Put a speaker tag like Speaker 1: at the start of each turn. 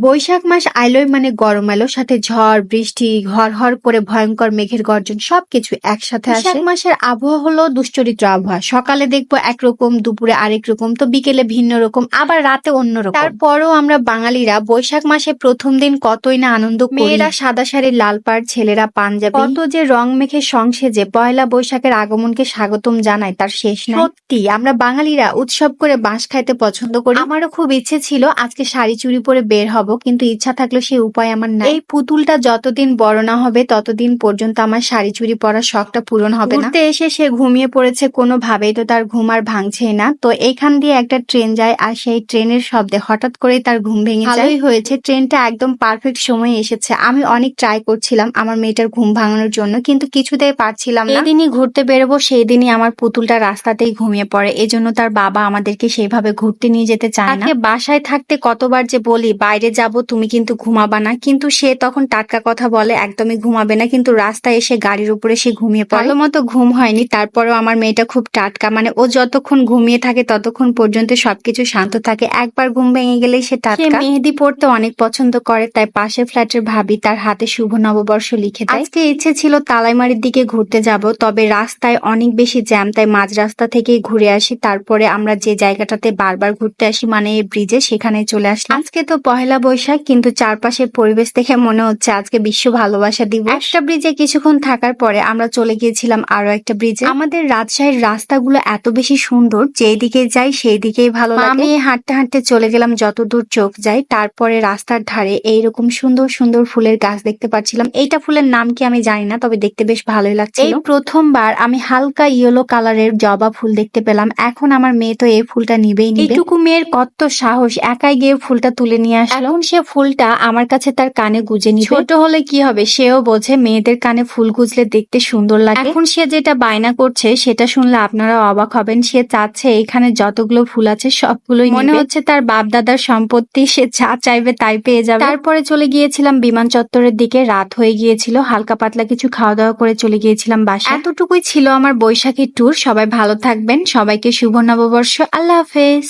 Speaker 1: বৈশাখ মাস আইলোই মানে গরম এলো, সাথে ঝড় বৃষ্টি, হর করে ভয়ঙ্কর মেঘের গর্জন সবকিছু একসাথে আসে। বৈশাখ মাসের আবহাওয়া হলো দুশ্চরিত্র আবহাওয়া। সকালে দেখবো একরকম, দুপুরে আরেক রকম, তো বিকেলে ভিন্ন রকম, আবার রাতে অন্যরকম। তারপরও আমরা বাঙালিরা বৈশাখ মাসে প্রথম দিন কতই না আনন্দ করি। মেয়েরা সাদা শাড়ি লাল পাড়, ছেলেরা পাঞ্জাবি, কত যে রং মেখে সংসেজে পয়লা বৈশাখের আগমনকে স্বাগতম জানায় তার শেষ নাই। সত্যি আমরা বাঙালিরা উৎসব করে বাঁশ খাইতে পছন্দ করি। আমারও খুব ইচ্ছে ছিল আজকে শাড়ি চুড়ি পরে বের হব, কিন্তু ইচ্ছা থাকলেও সেই উপায় আমার নাই। এই পুতুলটা যতদিন বড় না হবে ততদিন পর্যন্ত আমার শাড়ি চুড়ি পরার শখটা পূরণ হবে না। ঘুরতে এসে সে ঘুমিয়ে পড়েছে, কোনোভাবেই তো তার ঘুম আর ভাঙছেই না। তো এখান দিয়ে একটা ট্রেন যায়, আর সেই ট্রেনের শব্দে হঠাৎ করেই তার ঘুম ভেঙে যায়। ভালোই হয়েছে, ট্রেনটা একদম পারফেক্ট সময়ে এসেছে। আমি অনেক ট্রাই করছিলাম আমার মেয়েটার ঘুম ভাঙানোর জন্য, কিন্তু কিছুতেই পারছিলাম না। যেদিনই ঘুরতে বেরোবো সেই দিনই আমার পুতুলটা রাস্তাতেই ঘুমিয়ে পড়ে। এজন্য তার বাবা আমাদেরকে সেইভাবে ঘুরতে নিয়ে যেতে চায় না। বাসায় থাকতে কতবার যে বলি বাইরে যাব, তুমি কিন্তু ঘুমাবা না, কিন্তু সে তখন টাটকা কথা বলে একদমই ঘুমাবে না, কিন্তু রাস্তায় এসে গাড়ির উপরে সে ঘুমিয়ে পড়ে। ভালো মতো ঘুম হয়নি, তারপরেও আমার মেয়েটা খুব টাটকা, মানে ও যতক্ষণ ঘুমিয়ে থাকে ততক্ষণ পর্যন্ত সবকিছু শান্ত থাকে। একবার ঘুম ভেঙে গেলেই সে টাটকা। মেহেদি পড়তে অনেক পছন্দ করে, তাই পাশের ফ্ল্যাটের ভাবি তার হাতে শুভ নববর্ষ লিখে দেয়। আজকে ইচ্ছে ছিল তালাইমারির দিকে ঘুরতে যাব, তবে রাস্তায় অনেক বেশি জ্যাম, তাই মাঝ রাস্তা থেকেই ঘুরে আসি। তারপরে আমরা যে জায়গাটাতে বারবার ঘুরতে আসি, মানে এই ব্রিজে, সেখানে চলে আসলাম। আজকে তো পহেলা বৈশাখ, কিন্তু চারপাশের পরিবেশ দেখে মনে হচ্ছে আজকে বিশ্ব ভালোবাসা দিবস। একটা ব্রিজে কিছুক্ষণ থাকার পরে আমরা চলে গিয়েছিলাম আরো একটা ব্রিজে। আমাদের রাজশাহীর রাস্তাগুলো এত বেশি সুন্দর, যেই দিকে যাই সেই দিকেই ভালো লাগে। আমি হাঁটতে হাঁটতে চলে গেলাম যতদূর চোখ যায়। তারপরে রাস্তার ধারে এইরকম সুন্দর সুন্দর ফুলের গাছ দেখতে পাচ্ছিলাম। এইটা ফুলের নাম কি আমি জানি না, তবে দেখতে বেশ ভালোই লাগছিল। এই প্রথমবার আমি হালকা ইয়েলো কালারের জবা ফুল দেখতে পেলাম। এখন আমার মেয়ে তো এই ফুলটা নিবেই নিবে। এইটুকু মেয়ের কত সাহস, একাই গিয়ে ফুলটা তুলে নিয়ে আসলো। এখন সে ফুলটা আমার কাছে তার কানে গুজে নিবে। ছোট হলে কি হবে, সেও বোঝে মেয়েদের কানে ফুল গুজলে দেখতে সুন্দর লাগে। এখন সে যেটা বায়না করছে সেটা শুনলে আপনারা অবাক হবেন। সে চাচ্ছে এখানে যতগুলো ফুল আছে সবগুলোই মনে হচ্ছে তার বাপ দাদার সম্পত্তি, সে যা চাইবে তাই পেয়ে যাবে। তারপরে চলে গিয়েছিলাম বিমান চত্বরের দিকে। রাত হয়ে গিয়েছিল, হালকা পাতলা কিছু খাওয়া দাওয়া করে চলে গিয়েছিলাম বাসায়। এতটুকুই ছিল আমার বৈশাখী ট্যুর। সবাই ভালো থাকবেন, সবাইকে শুভ নববর্ষ। আল্লাহ হাফেজ।